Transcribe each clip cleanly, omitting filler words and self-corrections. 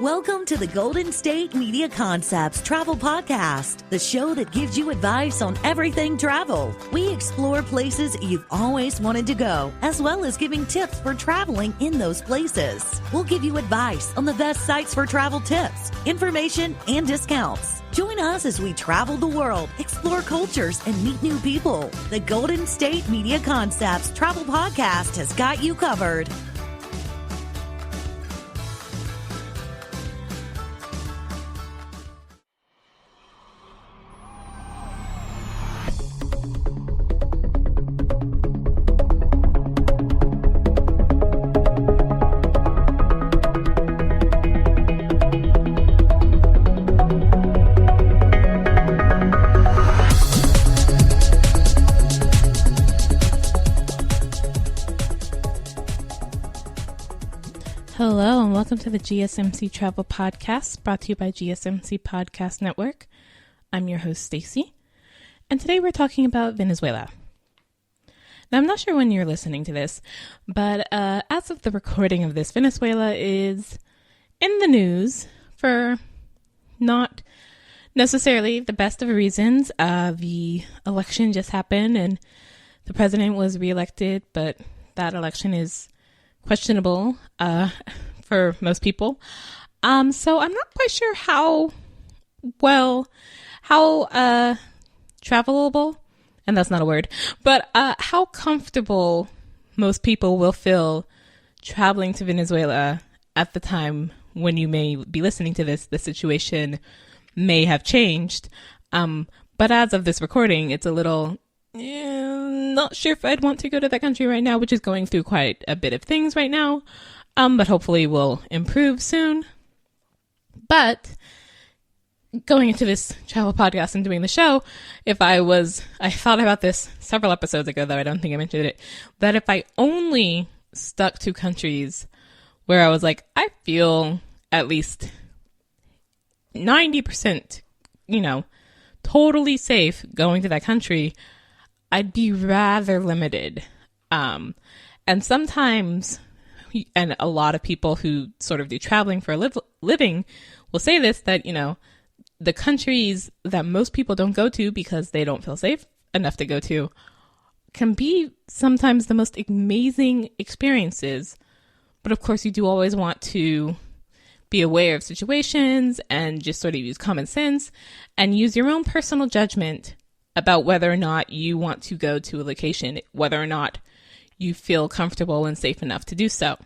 Welcome to the Golden State Media Concepts Travel Podcast, the show that gives you advice on everything travel. We explore places you've always wanted to go, as well as giving tips for traveling in those places. We'll give you advice on the best sites for travel tips, information, and discounts. Join us as we travel the world, explore cultures, and meet new people. The Golden State Media Concepts Travel Podcast has got you covered. Hello and welcome to the GSMC Travel Podcast, brought to you by GSMC Podcast Network. I'm your host, Stacey, and today we're talking about Venezuela. Now, I'm not sure when you're listening to this, but as of the recording of this, Venezuela is in the news for not necessarily the best of reasons. The election just happened and the president was reelected, but that election is questionable for most people. So I'm not quite sure how travelable, and that's not a word, but how comfortable most people will feel traveling to Venezuela at the time when you may be listening to this. The situation may have changed. But as of this recording, it's a little not sure if I'd want to go to that country right now, which is going through quite a bit of things right now, but hopefully will improve soon. But going into this travel podcast and doing the show, I thought about this several episodes ago, though I don't think I mentioned it, that if I only stuck to countries where I was like, I feel at least 90%, totally safe going to that country, I'd be rather limited. And sometimes, and a lot of people who sort of do traveling for a living will say this, that, the countries that most people don't go to because they don't feel safe enough to go to can be sometimes the most amazing experiences. But of course, you do always want to be aware of situations and just sort of use common sense and use your own personal judgment about whether or not you want to go to a location, whether or not you feel comfortable and safe enough to do so.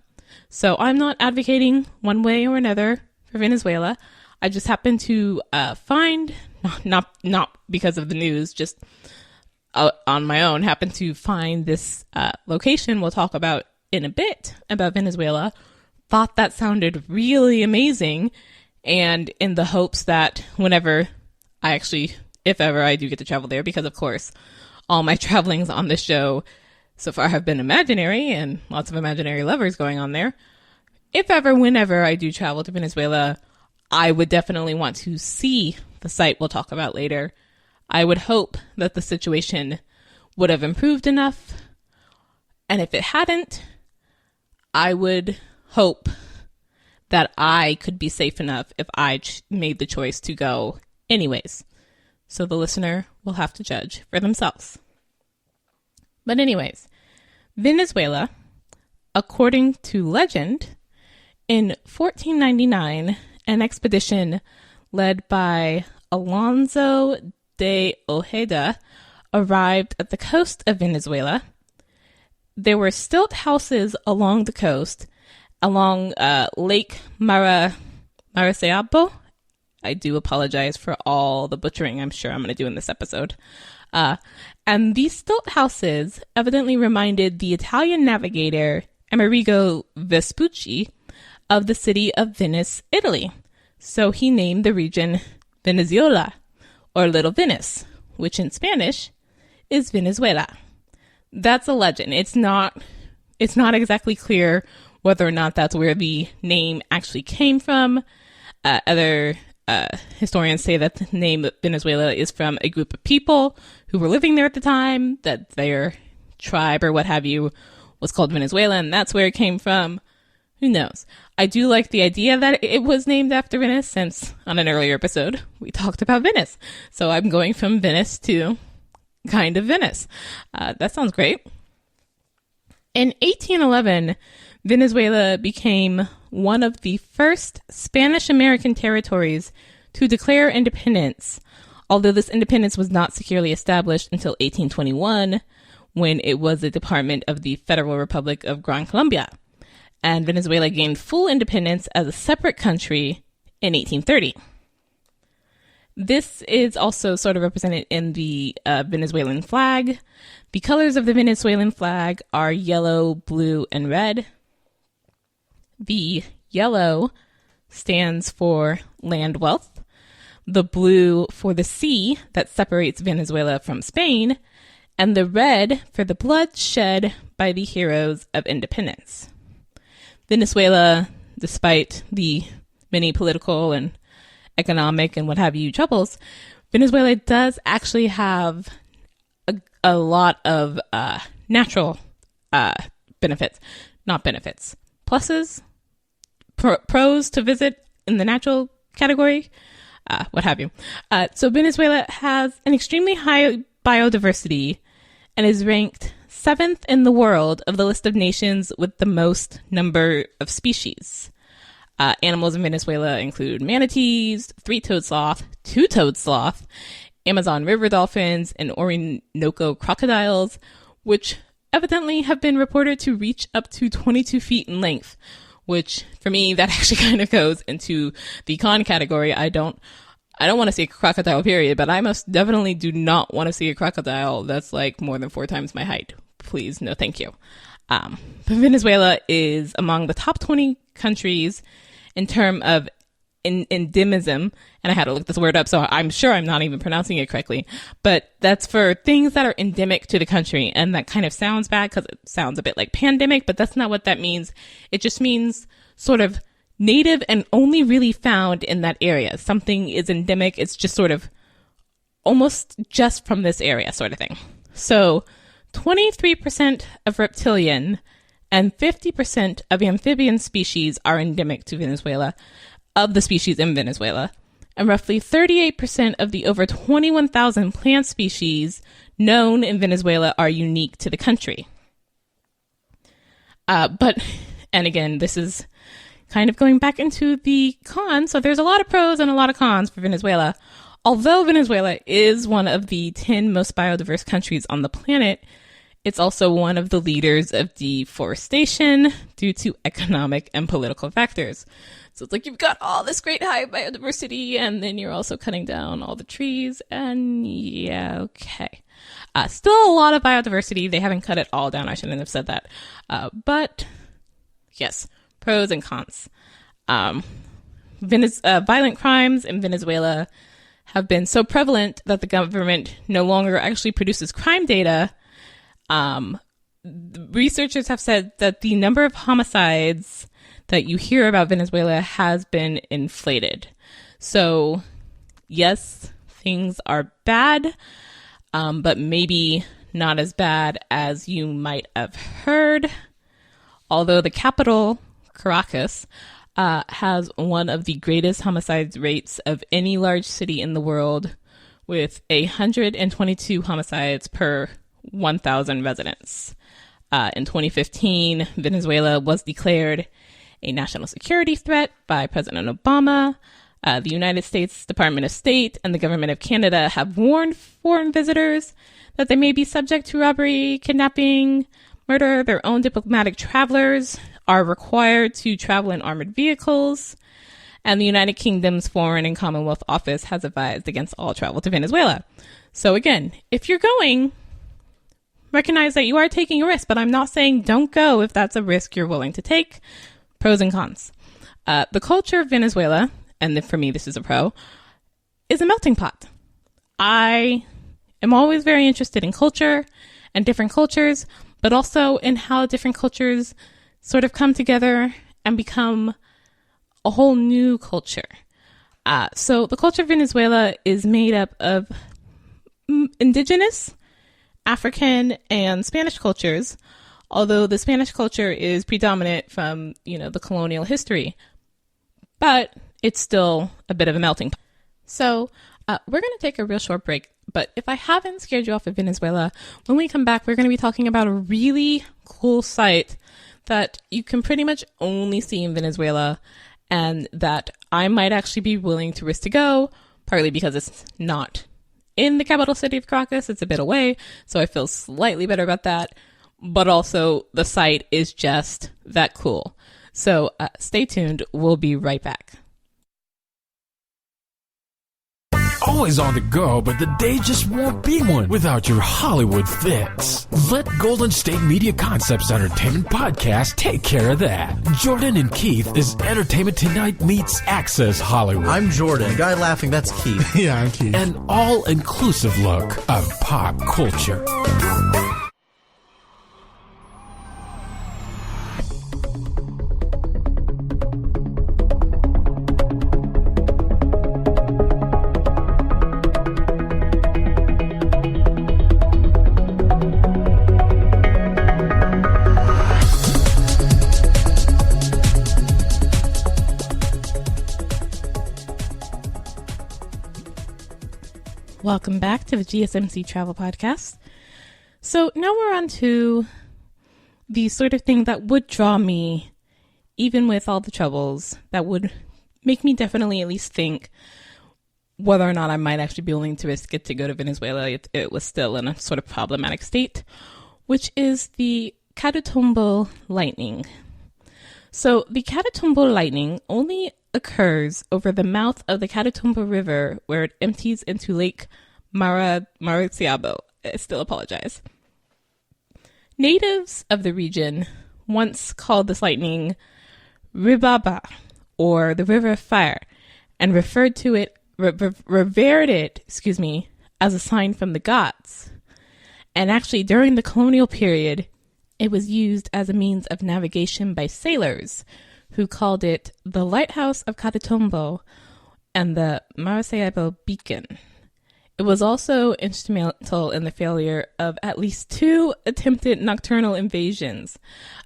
So I'm not advocating one way or another for Venezuela. I just happened to find, not because of the news, just on my own, happened to find this location we'll talk about in a bit about Venezuela. Thought that sounded really amazing, and in the hopes that if ever I do get to travel there, because of course all my travelings on this show so far have been imaginary and lots of imaginary lovers going on there. Whenever I do travel to Venezuela, I would definitely want to see the site we'll talk about later. I would hope that the situation would have improved enough, and if it hadn't, I would hope that I could be safe enough if I made the choice to go anyways. So the listener will have to judge for themselves. But anyways, Venezuela, according to legend, in 1499, an expedition led by Alonso de Ojeda arrived at the coast of Venezuela. There were stilt houses along the coast, along Lake Maracaibo. I do apologize for all the butchering I'm sure I'm going to do in this episode. And these stilt houses evidently reminded the Italian navigator Amerigo Vespucci of the city of Venice, Italy. So he named the region Venezuela, or Little Venice, which in Spanish is Venezuela. That's a legend. It's not exactly clear whether or not that's where the name actually came from. Other historians say that the name Venezuela is from a group of people who were living there at the time, that their tribe or what have you was called Venezuela, and that's where it came from. Who knows? I do like the idea that it was named after Venice, since on an earlier episode we talked about Venice. So I'm going from Venice to kind of Venice. That sounds great. In 1811, Venezuela became one of the first Spanish-American territories to declare independence, although this independence was not securely established until 1821, when it was a department of the Federal Republic of Gran Colombia. And Venezuela gained full independence as a separate country in 1830. This is also sort of represented in the Venezuelan flag. The colors of the Venezuelan flag are yellow, blue, and red. The yellow stands for land wealth, the blue for the sea that separates Venezuela from Spain, and the red for the blood shed by the heroes of independence. Venezuela, despite the many political and economic and what have you troubles, Venezuela does actually have a lot of natural benefits, not benefits, pluses, pros to visit in the natural category, what have you. So Venezuela has an extremely high biodiversity and is ranked 7th in the world of the list of nations with the most number of species. Animals in Venezuela include manatees, three-toed sloth, two-toed sloth, Amazon river dolphins, and Orinoco crocodiles, which evidently have been reported to reach up to 22 feet in length, which for me, that actually kind of goes into the con category. I don't want to see a crocodile, period, but I most definitely do not want to see a crocodile that's like more than 4 times my height. Please, no thank you. Venezuela is among the top 20 countries in terms of endemism, and I had to look this word up, so I'm sure I'm not even pronouncing it correctly, but that's for things that are endemic to the country, and that kind of sounds bad because it sounds a bit like pandemic, but that's not what that means. It just means sort of native and only really found in that area. Something is endemic, it's just sort of almost just from this area sort of thing. So 23% of reptilian and 50% of amphibian species are endemic to Venezuela, of the species in Venezuela, and roughly 38% of the over 21,000 plant species known in Venezuela are unique to the country. And again, this is kind of going back into the cons, so there's a lot of pros and a lot of cons for Venezuela. Although Venezuela is one of the 10 most biodiverse countries on the planet, it's also one of the leaders of deforestation due to economic and political factors. So it's like you've got all this great high biodiversity, and then you're also cutting down all the trees, and yeah, okay. Still a lot of biodiversity. They haven't cut it all down. I shouldn't have said that. But yes, pros and cons. Violent crimes in Venezuela have been so prevalent that the government no longer actually produces crime data. Researchers have said that the number of homicides that you hear about Venezuela has been inflated. So yes, things are bad, but maybe not as bad as you might have heard. Although the capital, Caracas, has one of the greatest homicide rates of any large city in the world, with 122 homicides per 1,000 residents. In 2015, Venezuela was declared a national security threat by President Obama. The United States Department of State and the government of Canada have warned foreign visitors that they may be subject to robbery, kidnapping, murder. Their own diplomatic travelers are required to travel in armored vehicles. And the United Kingdom's Foreign and Commonwealth Office has advised against all travel to Venezuela. So again, if you're going, recognize that you are taking a risk, but I'm not saying don't go if that's a risk you're willing to take. Pros and cons. The culture of Venezuela, and for me this is a pro, is a melting pot. I am always very interested in culture and different cultures, but also in how different cultures sort of come together and become a whole new culture. So the culture of Venezuela is made up of indigenous, African, and Spanish cultures, although the Spanish culture is predominant from, the colonial history. But it's still a bit of a melting pot. So we're going to take a real short break. But if I haven't scared you off of Venezuela, when we come back, we're going to be talking about a really cool site that you can pretty much only see in Venezuela, and that I might actually be willing to risk to go, partly because it's not in the capital city of Caracas. It's a bit away, so I feel slightly better about that. But also, the site is just that cool. So stay tuned. We'll be right back. Always on the go, but the day just won't be one without your Hollywood fix. Let Golden State Media Concepts Entertainment Podcast take care of that. Jordan and Keith is Entertainment Tonight meets Access Hollywood. I'm Jordan. The guy laughing, that's Keith. Yeah, I'm Keith. An all-inclusive look of pop culture. Welcome back to the GSMC Travel Podcast. So now we're on to the sort of thing that would draw me, even with all the troubles, that would make me definitely at least think whether or not I might actually be willing to risk it to go to Venezuela. It was still in a sort of problematic state, which is the Catutombo Lightning. So the Catutombo Lightning only occurs over the mouth of the Catutombo River, where it empties into Lake Maracaibo. I still apologize. Natives of the region once called this lightning Ribaba, or the River of Fire, and revered it, as a sign from the gods. And actually, during the colonial period, it was used as a means of navigation by sailors, who called it the Lighthouse of Catutombo and the Maracaibo Beacon. It was also instrumental in the failure of at least 2 attempted nocturnal invasions.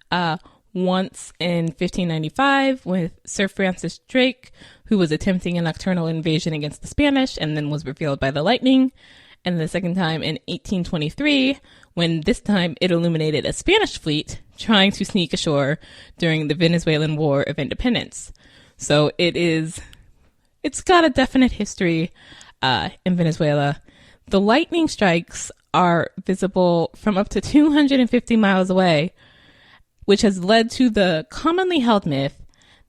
Once in 1595 with Sir Francis Drake, who was attempting a nocturnal invasion against the Spanish and then was revealed by the lightning. And the second time in 1823, when this time it illuminated a Spanish fleet trying to sneak ashore during the Venezuelan War of Independence. So it's got a definite history in Venezuela. The lightning strikes are visible from up to 250 miles away, which has led to the commonly held myth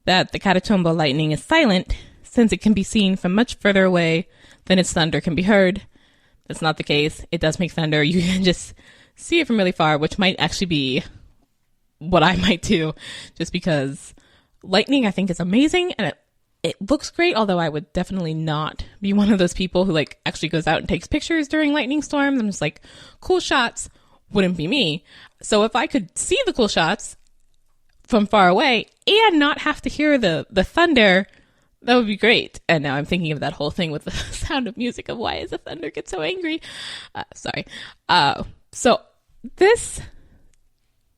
that the Catutombo lightning is silent, since it can be seen from much further away than its thunder can be heard. That's not the case. It does make thunder. You can just see it from really far, which might actually be what I might do, just because lightning, I think, is amazing, and it looks great, although I would definitely not be one of those people who actually goes out and takes pictures during lightning storms. I'm just cool shots wouldn't be me. So if I could see the cool shots from far away and not have to hear the thunder, that would be great. And now I'm thinking of that whole thing with the Sound of Music of why does the thunder get so angry? Sorry. So this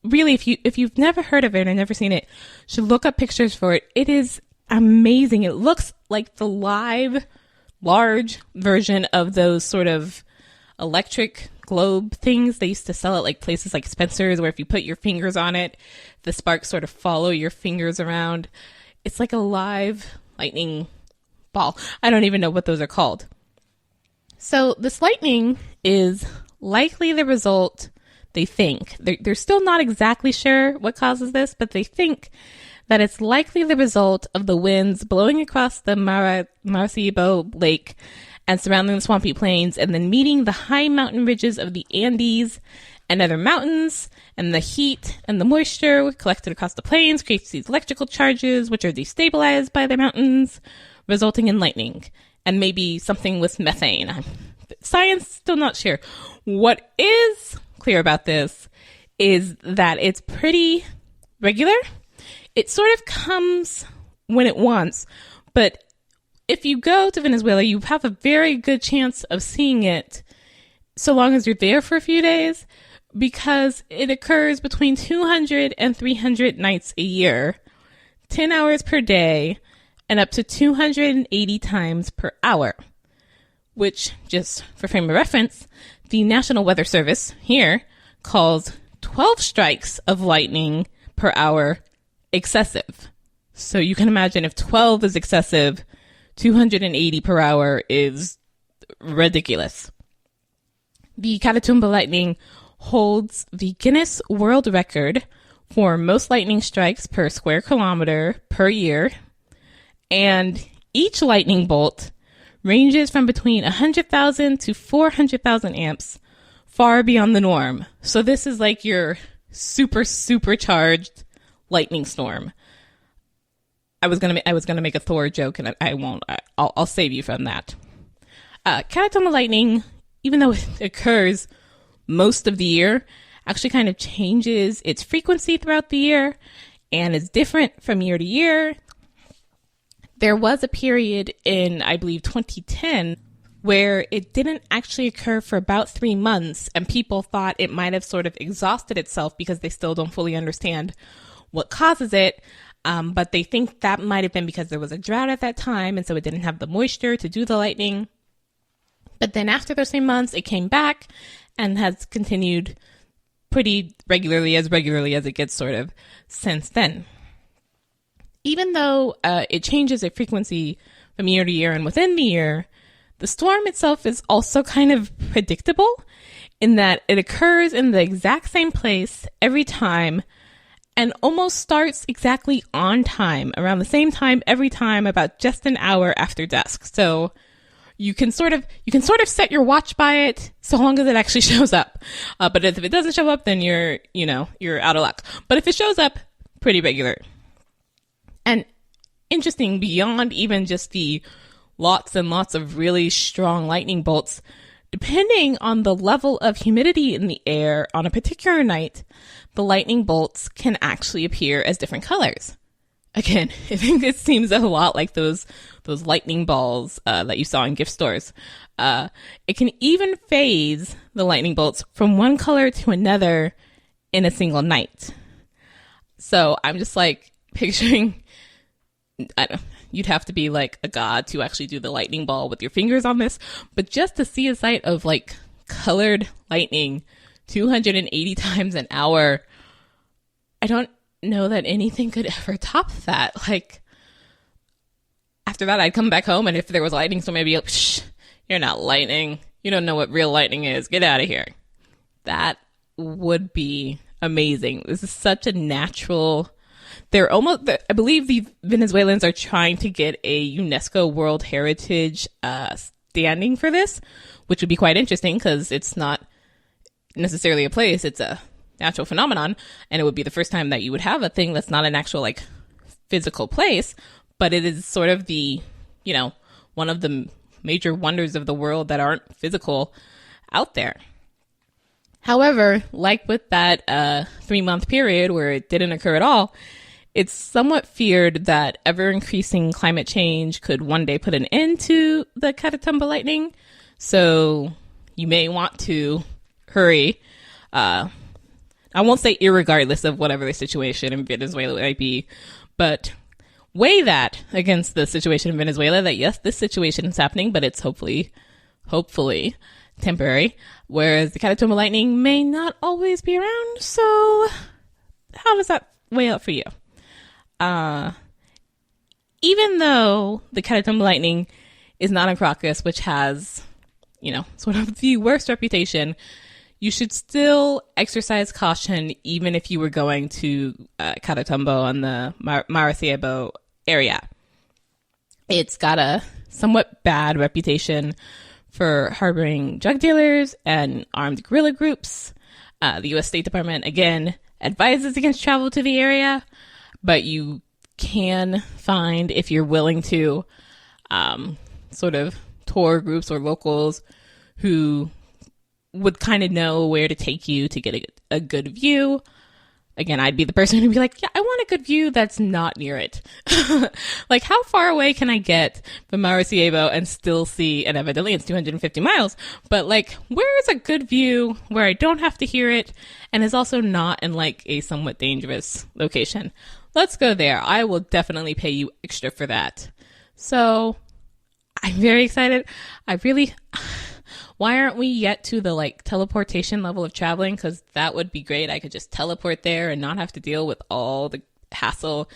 really, if you've never heard of it or never seen it, should look up pictures for it. It is amazing. It looks like the live, large version of those sort of electric globe things they used to sell at places like Spencer's, where if you put your fingers on it, the sparks sort of follow your fingers around. It's like a live lightning ball. I don't even know what those are called. So this lightning is likely the result, they think. They're still not exactly sure what causes this, but they think that it's likely the result of the winds blowing across the Maracaibo Lake and surrounding the swampy plains, and then meeting the high mountain ridges of the Andes and other mountains, and the heat and the moisture collected across the plains creates these electrical charges, which are destabilized by the mountains, resulting in lightning, and maybe something with methane. Science still not sure. What is clear about this is that it's pretty regular. It sort of comes when it wants, but if you go to Venezuela, you have a very good chance of seeing it so long as you're there for a few days. because it occurs between 200 and 300 nights a year, 10 hours per day, and up to 280 times per hour, which, just for frame of reference, the National Weather Service here calls 12 strikes of lightning per hour excessive. So you can imagine if 12 is excessive, 280 per hour is ridiculous. The Catutombo lightning holds the Guinness World Record for most lightning strikes per square kilometer per year, and each lightning bolt ranges from between 100,000 to 400,000 amps, far beyond the norm. So this is like your supercharged lightning storm. I was gonna make a Thor joke, and I won't. I'll save you from that. Catutombo lightning, even though it occurs most of the year, actually kind of changes its frequency throughout the year and is different from year to year. There was a period in, I believe, 2010 where it didn't actually occur for about 3 months, and people thought it might have sort of exhausted itself because they still don't fully understand what causes it. But they think that might have been because there was a drought at that time, and so it didn't have the moisture to do the lightning. But then after those 3 months, it came back and has continued pretty regularly as it gets sort of since then. Even though it changes its frequency from year to year and within the year, the storm itself is also kind of predictable in that it occurs in the exact same place every time and almost starts exactly on time, around the same time every time, about just an hour after dusk. So you can sort of set your watch by it so long as it actually shows up. But if it doesn't show up, then you're out of luck. But if it shows up, pretty regular. And interesting, beyond even just the lots and lots of really strong lightning bolts, depending on the level of humidity in the air on a particular night, the lightning bolts can actually appear as different colors. Again, I think it seems a lot like those lightning balls that you saw in gift stores. It can even phase the lightning bolts from one color to another in a single night. So I'm just like picturing, you'd have to be like a god to actually do the lightning ball with your fingers on this, but just to see a sight of like colored lightning 280 times an hour, I don't know that anything could ever top that. Like, after that, I'd come back home, and if there was lightning storm, I'd be like, shh, you're not lightning. You don't know what real lightning is. Get out of here. That would be amazing. This is such a natural. I believe the Venezuelans are trying to get a UNESCO World Heritage standing for this, which would be quite interesting because it's not necessarily a place, it's a natural phenomenon, and it would be the first time that you would have a thing that's not an actual like physical place, but it is sort of the, one of the major wonders of the world that aren't physical out there. However, like with that 3-month period where it didn't occur at all, it's somewhat feared that ever-increasing climate change could one day put an end to the Catutombo lightning. So you may want to hurry. I won't say irregardless of whatever the situation in Venezuela might be, but weigh that against the situation in Venezuela, that yes, this situation is happening, but it's hopefully temporary, whereas the Catutombo lightning may not always be around. So how does that weigh out for you? Even though the Catutombo lightning is not in Caracas, which has, sort of the worst reputation, you should still exercise caution even if you were going to Catutombo on the Maracaibo area. It's got a somewhat bad reputation for harboring drug dealers and armed guerrilla groups. The U.S. State Department, again, advises against travel to the area, but you can find, if you're willing to, sort of tour groups or locals who would kind of know where to take you to get a good view. again, I'd be the person who'd be like, yeah, I want a good view that's not near it. Like, how far away can I get from Maracaibo and still see, and evidently it's 250 miles, but like, where is a good view where I don't have to hear it and is also not in like a somewhat dangerous location? Let's go there. I will definitely pay you extra for that. So I'm very excited. Why aren't we yet to the like teleportation level of traveling? Because that would be great. I could just teleport there and not have to deal with all the hassle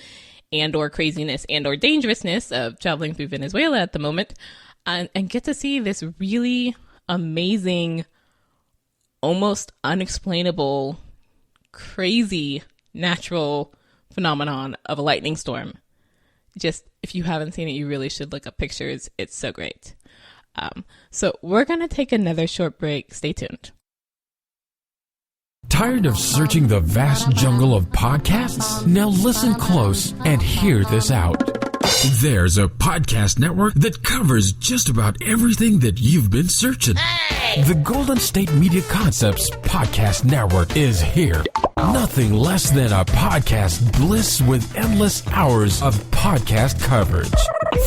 and or craziness and or dangerousness of traveling through Venezuela at the moment, and get to see this really amazing, almost unexplainable, crazy natural phenomenon of a lightning storm. Just, if you haven't seen it, you really should look up pictures. It's so great. So we're going to take another short break. Stay tuned. Tired of searching the vast jungle of podcasts? Now listen close and hear this out. There's a podcast network that covers just about everything that you've been searching. Hey! The Golden State Media Concepts Podcast Network is here. Nothing less than a podcast bliss with endless hours of podcast coverage.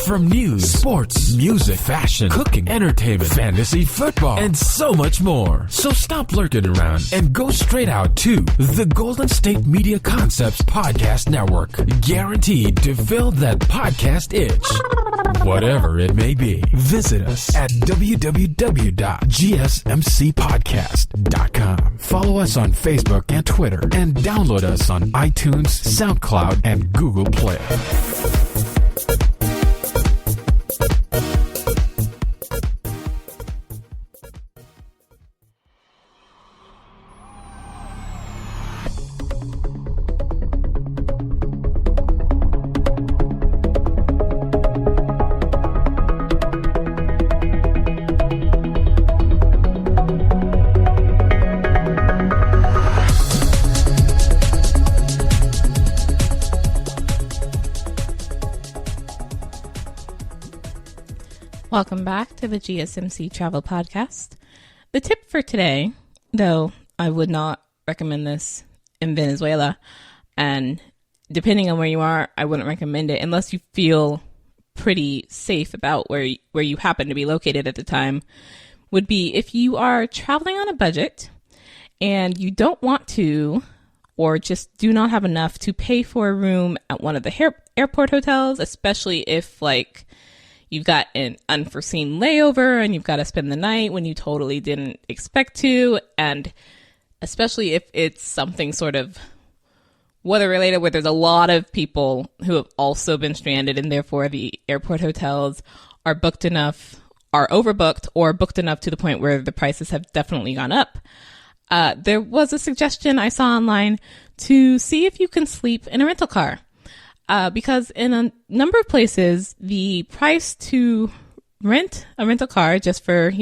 From news, sports, music, fashion, cooking, entertainment, fantasy, football, and so much more. So stop lurking around and go straight out to the Golden State Media Concepts Podcast Network. Guaranteed to fill that podcast itch. Whatever it may be. Visit us at www.gsmcpodcast.com. Follow us on Facebook and Twitter, and download us on iTunes, SoundCloud, and Google Play. Welcome back to the GSMC Travel Podcast. The tip for today, though I would not recommend this in Venezuela, and depending on where you are, I wouldn't recommend it unless you feel pretty safe about where you happen to be located at the time, would be if you are traveling on a budget and you don't want to, or just do not have enough to pay for a room at one of the airport hotels, especially if like you've got an unforeseen layover and you've got to spend the night when you totally didn't expect to. And especially if it's something sort of weather related where there's a lot of people who have also been stranded and therefore the airport hotels are booked enough, are overbooked, or booked enough to the point where the prices have definitely gone up. There was a suggestion I saw online to see if you can sleep in a rental car. Because in a number of places, the price to rent a rental car just for,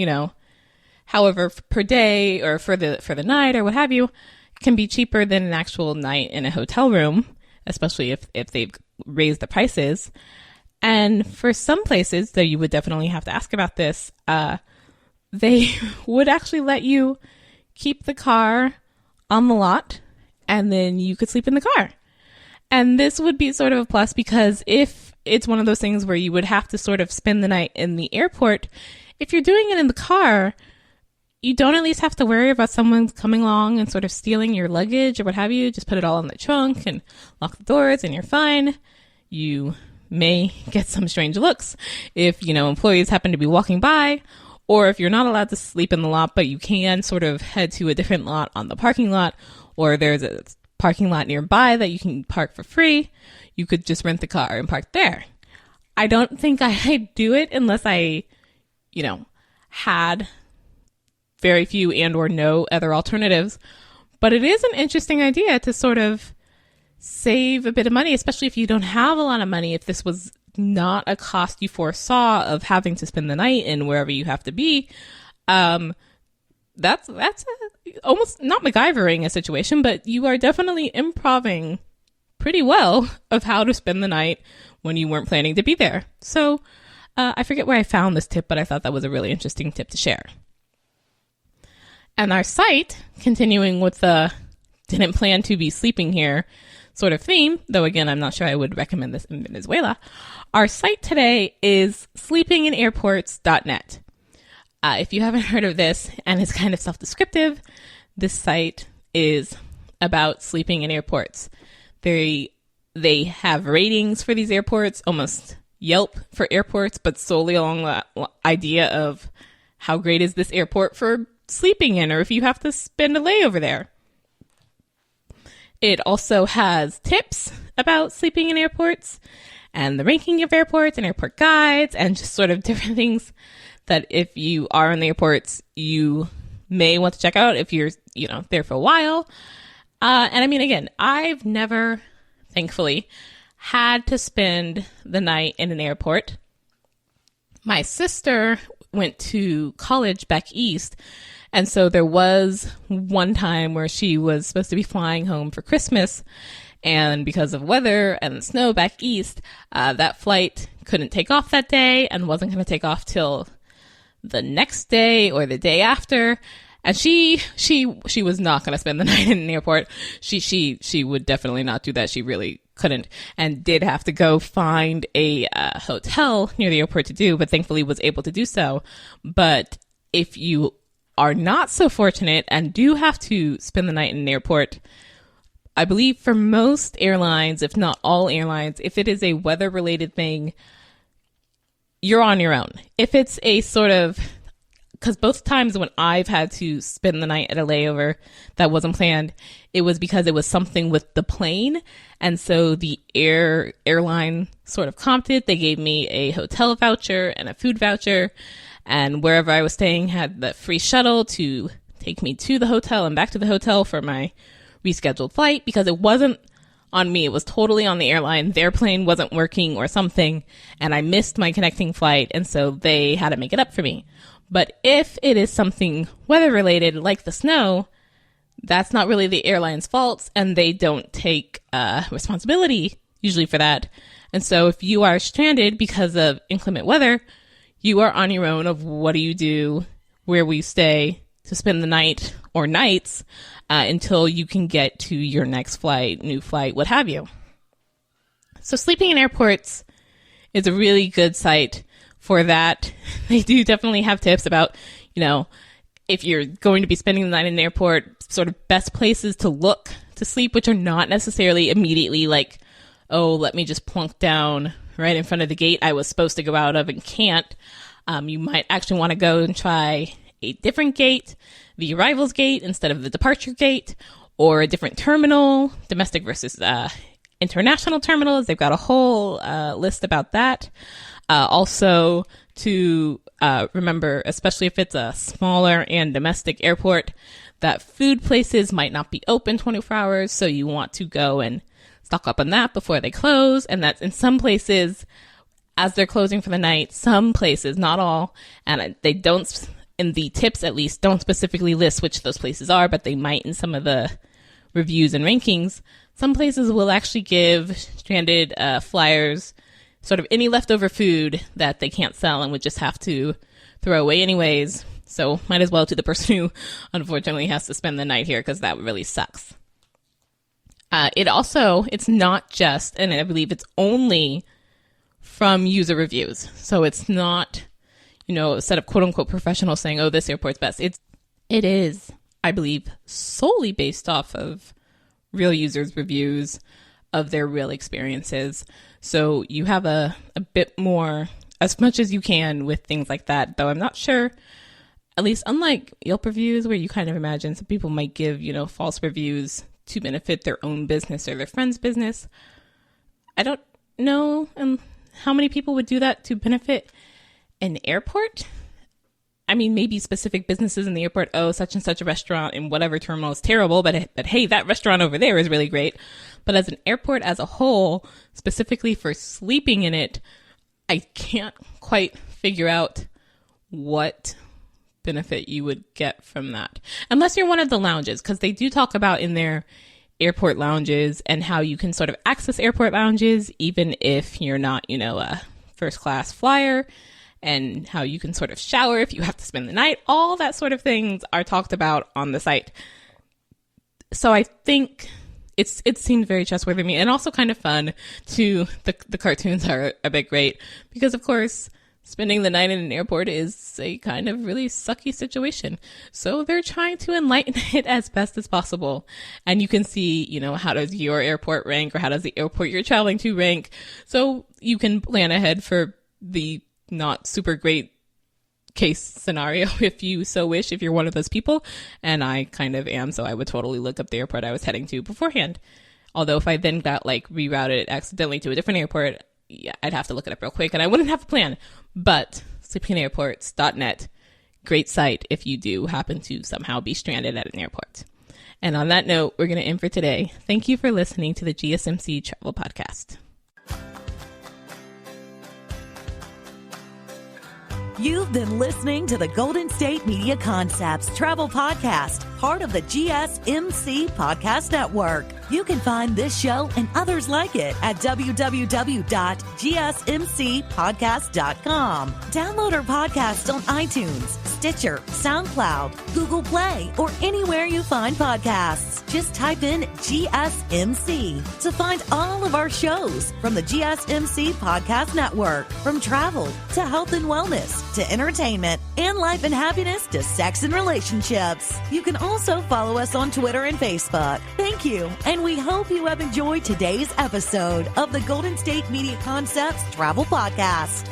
however per day or for the night or what have you, can be cheaper than an actual night in a hotel room, especially if they've raised the prices. And for some places, though you would definitely have to ask about this, they would actually let you keep the car on the lot and then you could sleep in the car. And this would be sort of a plus because if it's one of those things where you would have to sort of spend the night in the airport, if you're doing it in the car, you don't at least have to worry about someone coming along and sort of stealing your luggage or what have you. Just put it all in the trunk and lock the doors and you're fine. You may get some strange looks if, employees happen to be walking by, or if you're not allowed to sleep in the lot, but you can sort of head to a different lot on the parking lot, or there's a parking lot nearby that you can park for free. You could just rent the car and park there. I don't think I'd do it unless I, had very few and or no other alternatives. But it is an interesting idea to sort of save a bit of money, especially if you don't have a lot of money. If this was not a cost you foresaw of having to spend the night in wherever you have to be, that's almost not MacGyvering a situation, but you are definitely improving pretty well of how to spend the night when you weren't planning to be there. So I forget where I found this tip, but I thought that was a really interesting tip to share. And our site, continuing with the didn't plan to be sleeping here sort of theme, though again, I'm not sure I would recommend this in Venezuela. Our site today is sleepinginairports.net. If you haven't heard of this, and it's kind of self-descriptive, this site is about sleeping in airports. They have ratings for these airports, almost Yelp for airports, but solely along the idea of how great is this airport for sleeping in, or if you have to spend a layover there. It also has tips about sleeping in airports and the ranking of airports and airport guides and just sort of different things that if you are in the airports, you may want to check out if you're, there for a while. And I mean, again, I've never, thankfully, had to spend the night in an airport. My sister went to college back east, and so there was one time where she was supposed to be flying home for Christmas, and because of weather and the snow back east, that flight couldn't take off that day and wasn't going to take off till the next day or the day after. And she was not going to spend the night in an airport. She would definitely not do that. She really couldn't, and did have to go find a hotel near the airport to do, but thankfully was able to do so. But if you are not so fortunate and do have to spend the night in an airport, I believe for most airlines, if not all airlines, if it is a weather-related thing, you're on your own. If it's a sort of, because both times when I've had to spend the night at a layover that wasn't planned, it was because it was something with the plane. And so the airline sort of comped it. They gave me a hotel voucher and a food voucher. And wherever I was staying had the free shuttle to take me to the hotel and back to the hotel for my rescheduled flight, because it wasn't on me. It was totally on the airline. Their plane wasn't working or something, and I missed my connecting flight, and so they had to make it up for me. But if it is something weather-related, like the snow, that's not really the airline's fault, and they don't take responsibility usually for that. And so if you are stranded because of inclement weather, you are on your own of what do you do, where will you stay to spend the night or nights until you can get to your next flight, new flight, what have you. So sleeping in airports is a really good site for that. They do definitely have tips about, if you're going to be spending the night in an airport, sort of best places to look to sleep, which are not necessarily immediately like, oh, let me just plunk down right in front of the gate I was supposed to go out of and can't. You might actually want to go and try a different gate, the arrivals gate instead of the departure gate, or a different terminal, domestic versus international terminals. They've got a whole list about that. Also to remember, especially if it's a smaller and domestic airport, that food places might not be open 24 hours. So you want to go and stock up on that before they close. And that's in some places, as they're closing for the night, some places, not all, and they don't, in the tips at least, don't specifically list which those places are, but they might in some of the reviews and rankings. Some places will actually give stranded flyers sort of any leftover food that they can't sell and would just have to throw away anyways. So might as well to the person who unfortunately has to spend the night here, because that really sucks. It's not just, and I believe it's only from user reviews. So it's not, a set of quote unquote professionals saying, oh, this airport's best. It is, I believe, solely based off of real users' reviews of their real experiences. So you have a bit more, as much as you can with things like that, though I'm not sure, at least unlike Yelp reviews, where you kind of imagine some people might give, false reviews to benefit their own business or their friend's business. I don't know how many people would do that to benefit an airport. I mean, maybe specific businesses in the airport, oh, such and such a restaurant in whatever terminal is terrible, but hey, that restaurant over there is really great. But as an airport as a whole, specifically for sleeping in it, I can't quite figure out what benefit you would get from that. Unless you're one of the lounges, because they do talk about in their airport lounges and how you can sort of access airport lounges, even if you're not, a first class flyer, and how you can sort of shower if you have to spend the night. All that sort of things are talked about on the site. So I think it seemed very trustworthy to me, and also kind of fun too. The cartoons are a bit great because, of course, spending the night in an airport is a kind of really sucky situation. So they're trying to enlighten it as best as possible. And you can see, you know, how does your airport rank, or how does the airport you're traveling to rank? So you can plan ahead for the not super great case scenario if you so wish, if you're one of those people. And I kind of am, so I would totally look up the airport I was heading to beforehand. Although if I then got like rerouted accidentally to a different airport, yeah, I'd have to look it up real quick and I wouldn't have a plan. But sleepingairports.net, great site if you do happen to somehow be stranded at an airport. And on that note, we're going to end for today. Thank you for listening to the GSMC Travel Podcast. You've been listening to the Golden State Media Concepts Travel Podcast, part of the GSMC Podcast Network. You can find this show and others like it at www.gsmcpodcast.com. Download our podcast on iTunes, Stitcher, SoundCloud, Google Play, or anywhere you find podcasts. Just type in GSMC to find all of our shows from the GSMC Podcast Network. From travel to health and wellness to entertainment and life and happiness to sex and relationships. You can also follow us on Twitter and Facebook. Thank you, and we hope you have enjoyed today's episode of the Golden State Media Concepts Travel Podcast.